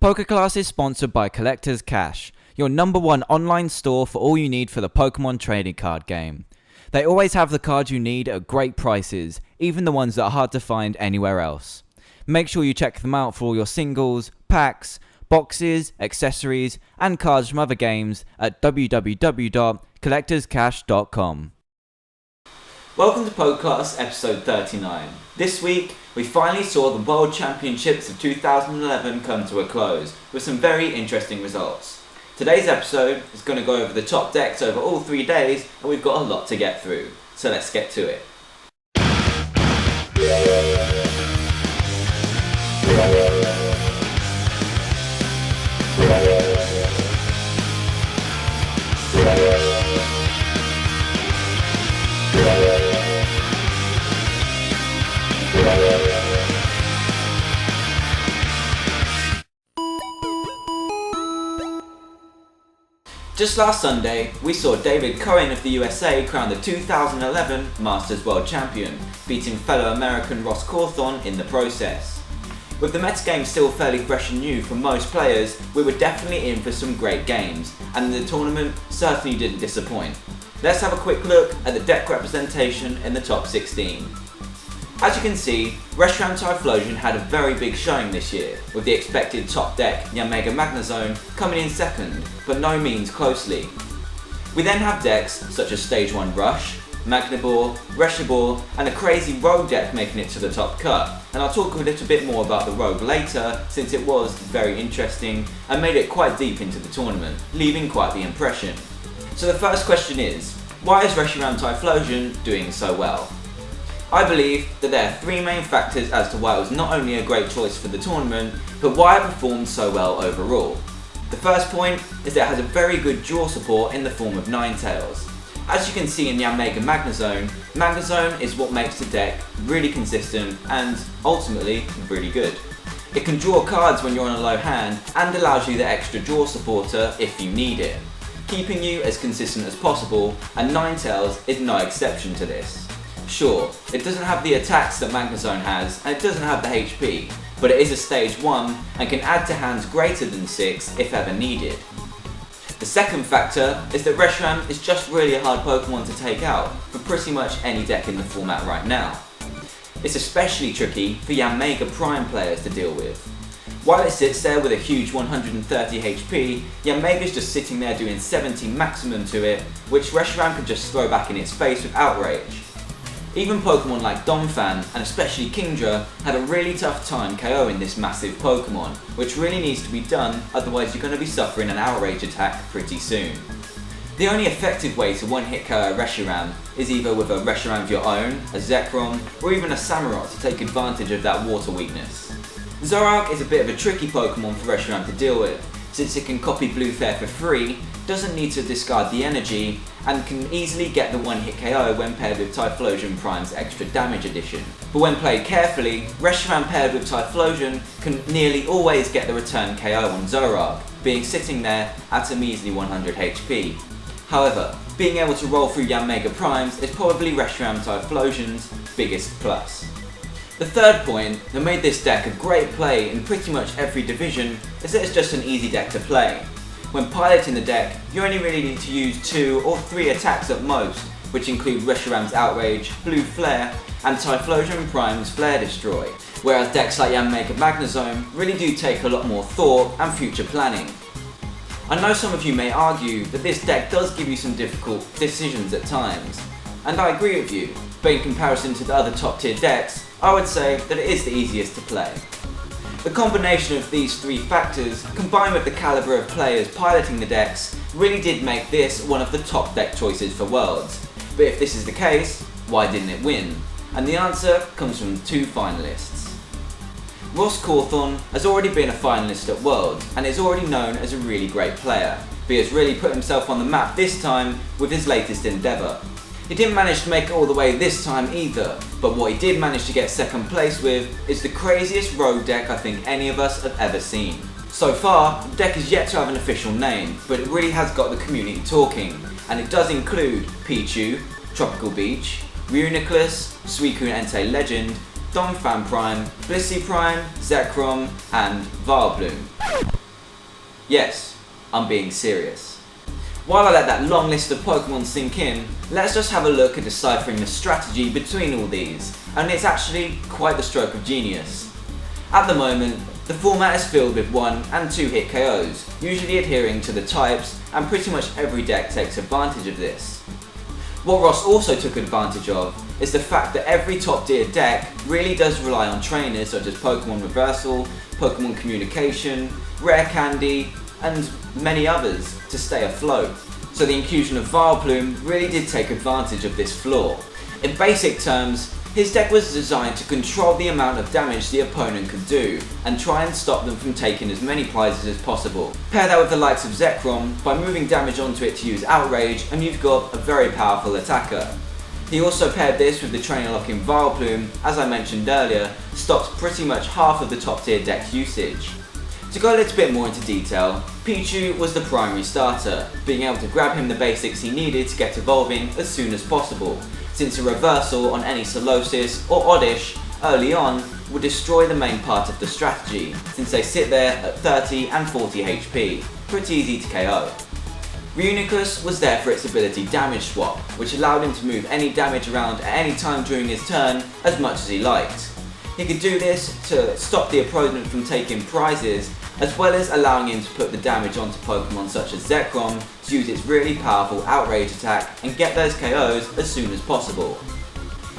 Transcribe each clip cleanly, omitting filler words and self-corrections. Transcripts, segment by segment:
PokeClass is sponsored by Collector's Cash, your #1 online store for all you need for the Pokemon trading card game. They always have the cards you need at great prices, even the ones that are hard to find anywhere else. Make sure you check them out for all your singles, packs, boxes, accessories, and cards from other games at www.collectorscash.com. Welcome to PokeClass episode 39. This week, we finally saw the World Championships of 2011 come to a close, with some very interesting results. Today's episode is going to go over the top decks over all 3 days, and we've got a lot to get through, so let's get to it. Just last Sunday, we saw David Cohen of the USA crowned the 2011 Masters World Champion, beating fellow American Ross Cawthorn in the process. With the metagame still fairly fresh and new for most players, we were definitely in for some great games, and the tournament certainly didn't disappoint. Let's have a quick look at the deck representation in the top 16. As you can see, Reshiram Typhlosion had a very big showing this year, with the expected top deck Yanmega Magnezone coming in second, but no means closely. We then have decks such as Stage 1 Rush, Magnibor, Reshiram, and a crazy Rogue deck making it to the top cut, and I'll talk a little bit more about the Rogue later since it was very interesting and made it quite deep into the tournament, leaving quite the impression. So the first question is, why is Reshiram Typhlosion doing so well? I believe that there are 3 main factors as to why it was not only a great choice for the tournament, but why it performed so well overall. The first point is that it has a very good draw support in the form of Ninetales. As you can see in Yanmega Magnezone, Magnezone is what makes the deck really consistent and ultimately really good. It can draw cards when you're on a low hand and allows you the extra draw supporter if you need it, keeping you as consistent as possible, and Ninetales is no exception to this. Sure, it doesn't have the attacks that Magnezone has, and it doesn't have the HP, but it is a stage 1 and can add to hands greater than 6 if ever needed. The second factor is that Reshiram is just really a hard Pokemon to take out for pretty much any deck in the format right now. It's especially tricky for Yanmega Prime players to deal with. While it sits there with a huge 130 HP, Yanmega's just sitting there doing 70 maximum to it, which Reshiram can just throw back in its face with outrage. Even Pokemon like Donphan, and especially Kingdra, had a really tough time KOing this massive Pokemon, which really needs to be done, otherwise you're going to be suffering an outrage attack pretty soon. The only effective way to one-hit KO a Reshiram is either with a Reshiram of your own, a Zekrom, or even a Samurott to take advantage of that water weakness. Zoroark is a bit of a tricky Pokemon for Reshiram to deal with, since it can copy Blue Flare for free, doesn't need to discard the energy, and can easily get the one-hit KO when paired with Typhlosion Prime's extra damage addition. But when played carefully, Reshiram paired with Typhlosion can nearly always get the return KO on Zoroark, being sitting there at a measly 100 HP. However, being able to roll through Yanmega Primes is probably Reshiram Typhlosion's biggest plus. The third point that made this deck a great play in pretty much every division is that it's just an easy deck to play. When piloting the deck, you only really need to use 2 or 3 attacks at most, which include Reshiram's Outrage, Blue Flare, and Typhlosion Prime's Flare Destroy, whereas decks like Yanmega Magnezone really do take a lot more thought and future planning. I know some of you may argue that this deck does give you some difficult decisions at times, and I agree with you, but in comparison to the other top tier decks, I would say that it is the easiest to play. The combination of these 3 factors, combined with the calibre of players piloting the decks, really did make this one of the top deck choices for Worlds. But if this is the case, why didn't it win? And the answer comes from 2 finalists. Ross Cawthorn has already been a finalist at Worlds, and is already known as a really great player, but he has really put himself on the map this time with his latest endeavour. He didn't manage to make it all the way this time either, but what he did manage to get second place with is the craziest rogue deck I think any of us have ever seen. So far, the deck is yet to have an official name, but it really has got the community talking, and it does include Pichu, Tropical Beach, Reuniclus, Suicune Entei Legend, Donphan Prime, Blissey Prime, Zekrom, and Vileplume. Yes, I'm being serious. While I let that long list of Pokemon sink in, let's just have a look at deciphering the strategy between all these, and it's actually quite the stroke of genius. At the moment, the format is filled with 1 and 2 hit KOs, usually adhering to the types, and pretty much every deck takes advantage of this. What Ross also took advantage of is the fact that every top tier deck really does rely on trainers such as Pokemon Reversal, Pokemon Communication, Rare Candy, and many others to stay afloat. So the inclusion of Vileplume really did take advantage of this flaw. In basic terms, his deck was designed to control the amount of damage the opponent could do, and try and stop them from taking as many prizes as possible. Pair that with the likes of Zekrom by moving damage onto it to use Outrage, and you've got a very powerful attacker. He also paired this with the trainer lock in Vileplume, as I mentioned earlier, stops pretty much half of the top tier deck's usage. To go a little bit more into detail, Pichu was the primary starter, being able to grab him the basics he needed to get evolving as soon as possible, since a reversal on any Solosis or Oddish early on would destroy the main part of the strategy, since they sit there at 30 and 40 HP, pretty easy to KO. Reuniclus was there for its ability Damage Swap, which allowed him to move any damage around at any time during his turn as much as he liked. He could do this to stop the opponent from taking prizes, as well as allowing him to put the damage onto Pokemon such as Zekrom to use its really powerful Outrage attack and get those KOs as soon as possible.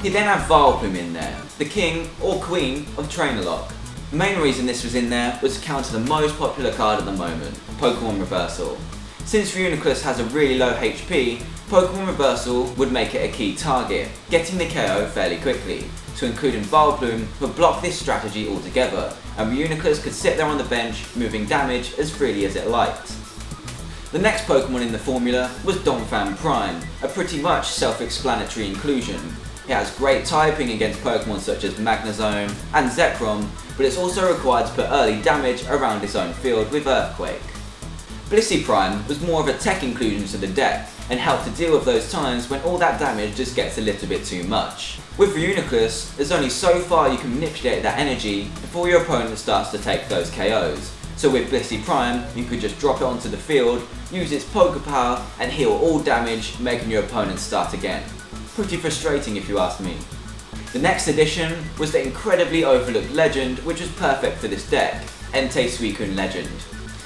He then had Vileplume in there, the king or queen of Trainer Lock. The main reason this was in there was to counter the most popular card at the moment, Pokemon Reversal. Since Reuniclus has a really low HP, Pokemon Reversal would make it a key target, getting the KO fairly quickly. So including Vileplume would block this strategy altogether, and Reuniclus could sit there on the bench, moving damage as freely as it liked. The next Pokemon in the formula was Donphan Prime, a pretty much self-explanatory inclusion. It has great typing against Pokemon such as Magnezone and Zekrom, but it's also required to put early damage around its own field with Earthquake. Blissey Prime was more of a tech inclusion to the deck, and helped to deal with those times when all that damage just gets a little bit too much. With Reuniclus, there's only so far you can manipulate that energy before your opponent starts to take those KOs. So with Blissey Prime, you could just drop it onto the field, use its Poke Power, and heal all damage, making your opponent start again. Pretty frustrating if you ask me. The next addition was the incredibly overlooked legend, which was perfect for this deck, Entei Suicune Legend.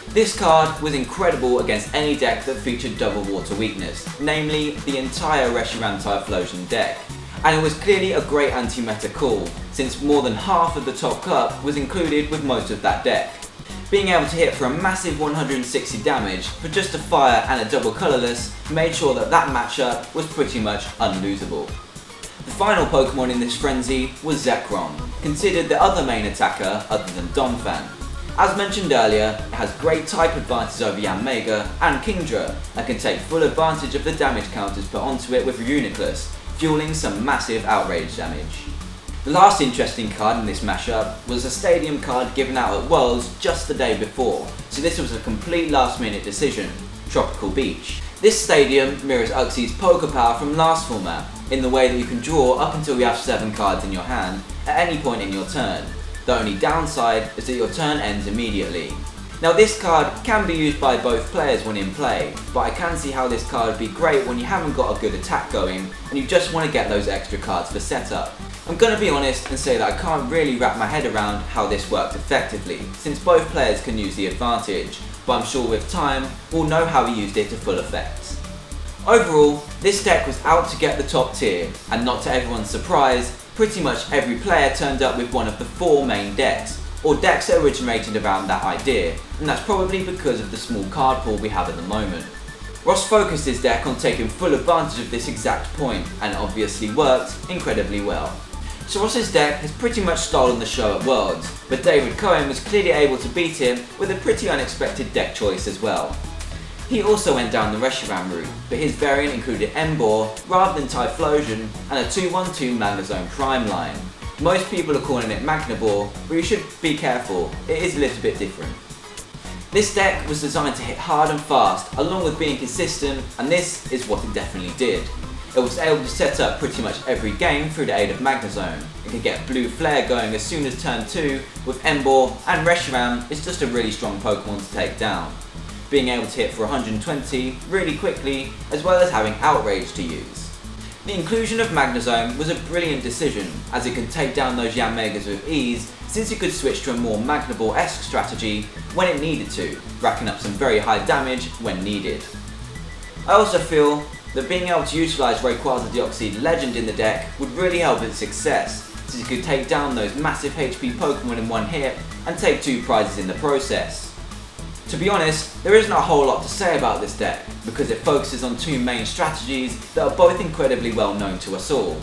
This card was incredible against any deck that featured double water weakness, namely the entire Reshiram Typhlosion deck. And it was clearly a great anti-meta call, since more than half of the top cup was included with most of that deck. Being able to hit for a massive 160 damage for just a fire and a double colourless made sure that that matchup was pretty much unlosable. The final Pokemon in this frenzy was Zekrom, considered the other main attacker other than Donphan. As mentioned earlier, it has great type advantage over Yanmega and Kingdra, and can take full advantage of the damage counters put onto it with Reuniclus, fueling some massive outrage damage. The last interesting card in this mashup was a stadium card given out at Worlds just the day before, so this was a complete last minute decision, Tropical Beach. This stadium mirrors Uxie's Poke Power from last format, in the way that you can draw up until you have 7 cards in your hand at any point in your turn. The only downside is that your turn ends immediately. Now this card can be used by both players when in play, but I can see how this card would be great when you haven't got a good attack going and you just want to get those extra cards for setup. I'm going to be honest and say that I can't really wrap my head around how this works effectively, since both players can use the advantage, but I'm sure with time we'll know how he used it to full effect. Overall, this deck was out to get the top tier, and not to everyone's surprise, pretty much every player turned up with one of the 4 main decks, or decks that originated around that idea, and that's probably because of the small card pool we have at the moment. Ross focused his deck on taking full advantage of this exact point, and it obviously worked incredibly well. So Ross's deck has pretty much stolen the show at Worlds, but David Cohen was clearly able to beat him with a pretty unexpected deck choice as well. He also went down the Reshiram route, but his variant included Emboar rather than Typhlosion and a 2-1-2 Magnezone Prime line. Most people are calling it Magnabor, but you should be careful, it is a little bit different. This deck was designed to hit hard and fast, along with being consistent, and this is what it definitely did. It was able to set up pretty much every game through the aid of Magnezone. It could get Blue Flare going as soon as turn 2, with Emboar, and Reshiram is just a really strong Pokemon to take down. being able to hit for 120 really quickly, as well as having Outrage to use. The inclusion of Magnezone was a brilliant decision, as it could take down those Yanmegas with ease, since it could switch to a more Magnable-esque strategy when it needed to, racking up some very high damage when needed. I also feel that being able to utilise Rayquaza Deoxys Legend in the deck would really help its success, since it could take down those massive HP Pokemon in one hit and take 2 prizes in the process. To be honest, there isn't a whole lot to say about this deck, because it focuses on 2 main strategies that are both incredibly well known to us all,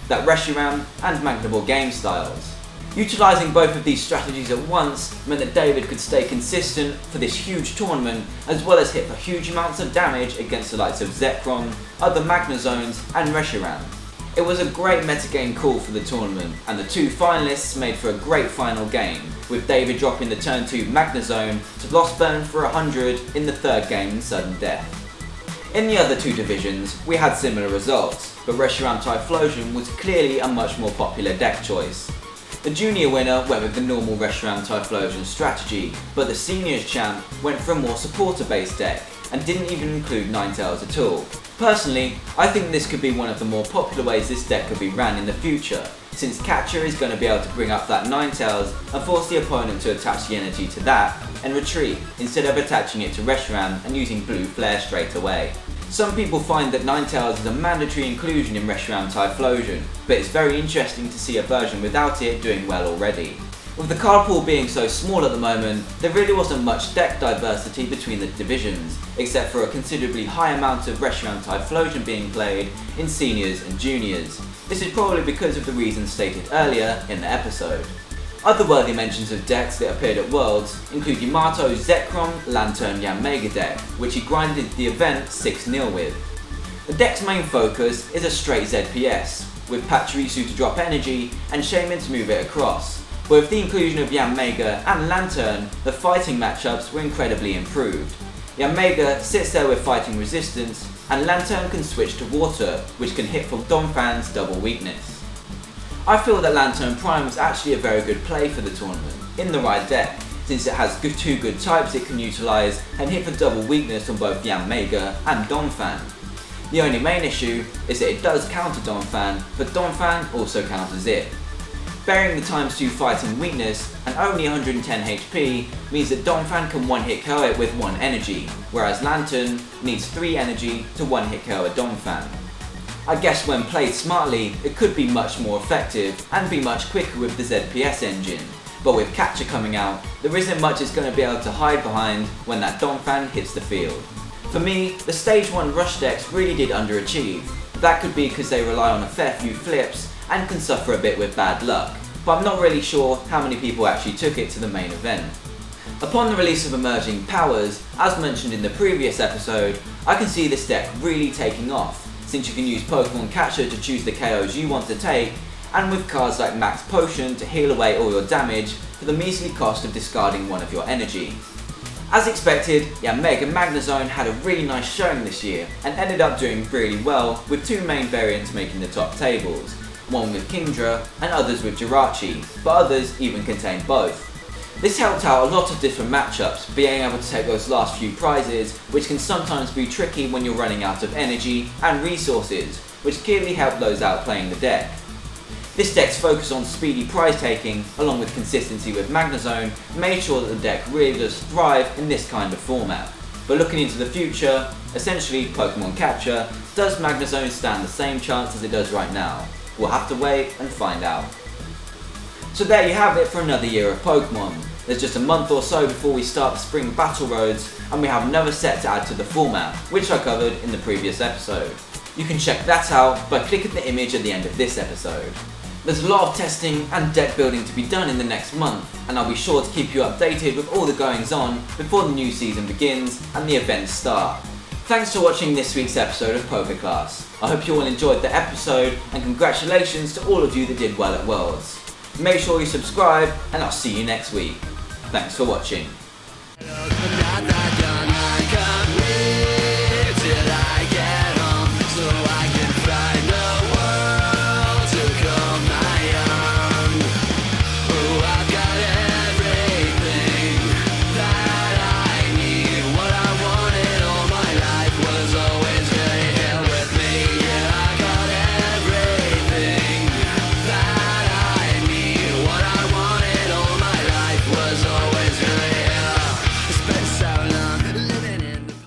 that Reshiram and Magnable game styles. Utilising both of these strategies at once meant that David could stay consistent for this huge tournament, as well as hit for huge amounts of damage against the likes of Zekrom, other Magnezones and Reshiram. It was a great metagame call for the tournament, and the 2 finalists made for a great final game, with David dropping the turn 2 Magnezone to Lost Burn for 100 in the 3rd game in sudden death. In the other 2 divisions, we had similar results, but Reshiram Typhlosion was clearly a much more popular deck choice. The junior winner went with the normal Reshiram Typhlosion strategy, but the seniors champ went for a more supporter based deck, and didn't even include Ninetales at all. Personally, I think this could be one of the more popular ways this deck could be ran in the future, since Catcher is going to be able to bring up that Ninetales and force the opponent to attach the energy to that and retreat, instead of attaching it to Reshiram and using Blue Flare straight away. Some people find that Ninetales is a mandatory inclusion in Reshiram Typhlosion, but it's very interesting to see a version without it doing well already. With the card pool being so small at the moment, there really wasn't much deck diversity between the divisions, except for a considerably high amount of Reshiram Typhlosion being played in seniors and juniors. This is probably because of the reasons stated earlier in the episode. Other worthy mentions of decks that appeared at Worlds include Yamato's Zekrom Lantern Yanmega deck, which he grinded the event 6-0 with. The deck's main focus is a straight ZPS, with Pachirisu to drop energy and Shaman to move it across. But with the inclusion of Yanmega and Lantern, the fighting matchups were incredibly improved. Yanmega sits there with fighting resistance, and Lantern can switch to water, which can hit for Donphan's double weakness. I feel that Lantern Prime was actually a very good play for the tournament, in the right deck, since it has 2 good types it can utilise and hit for double weakness on both Yanmega and Donphan. The only main issue is that it does counter Donphan, but Donphan also counters it. Bearing the ×2 fighting weakness and only 110 HP means that Donphan can 1-hit KO it with 1 energy, whereas Lantern needs 3 energy to 1-hit KO a Donphan. I guess when played smartly, it could be much more effective and be much quicker with the ZPS engine, but with Catcher coming out, there isn't much it's going to be able to hide behind when that Donphan hits the field. For me, the Stage 1 rush decks really did underachieve. That could be because they rely on a fair few flips and can suffer a bit with bad luck, but I'm not really sure how many people actually took it to the main event. Upon the release of Emerging Powers, as mentioned in the previous episode, I can see this deck really taking off, since you can use Pokemon Catcher to choose the KOs you want to take, and with cards like Max Potion to heal away all your damage for the measly cost of discarding 1 of your energy. As expected, Yanmega Magnezone had a really nice showing this year, and ended up doing really well with 2 main variants making the top tables, one with Kingdra and others with Jirachi, but others even contained both. This helped out a lot of different matchups, being able to take those last few prizes, which can sometimes be tricky when you're running out of energy and resources, which clearly help those out playing the deck. This deck's focus on speedy prize taking, along with consistency with Magnezone, made sure that the deck really does thrive in this kind of format. But looking into the future, essentially Pokemon Catcher, does Magnezone stand the same chance as it does right now? We'll have to wait and find out. So there you have it for another year of Pokemon. There's just a month or so before we start the Spring Battle Roads, and we have another set to add to the format, which I covered in the previous episode. You can check that out by clicking the image at the end of this episode. There's a lot of testing and deck building to be done in the next month, and I'll be sure to keep you updated with all the goings on before the new season begins and the events start. Thanks for watching this week's episode of PokeClass. I hope you all enjoyed the episode, and congratulations to all of you that did well at Worlds. Make sure you subscribe, and I'll see you next week. Thanks for watching.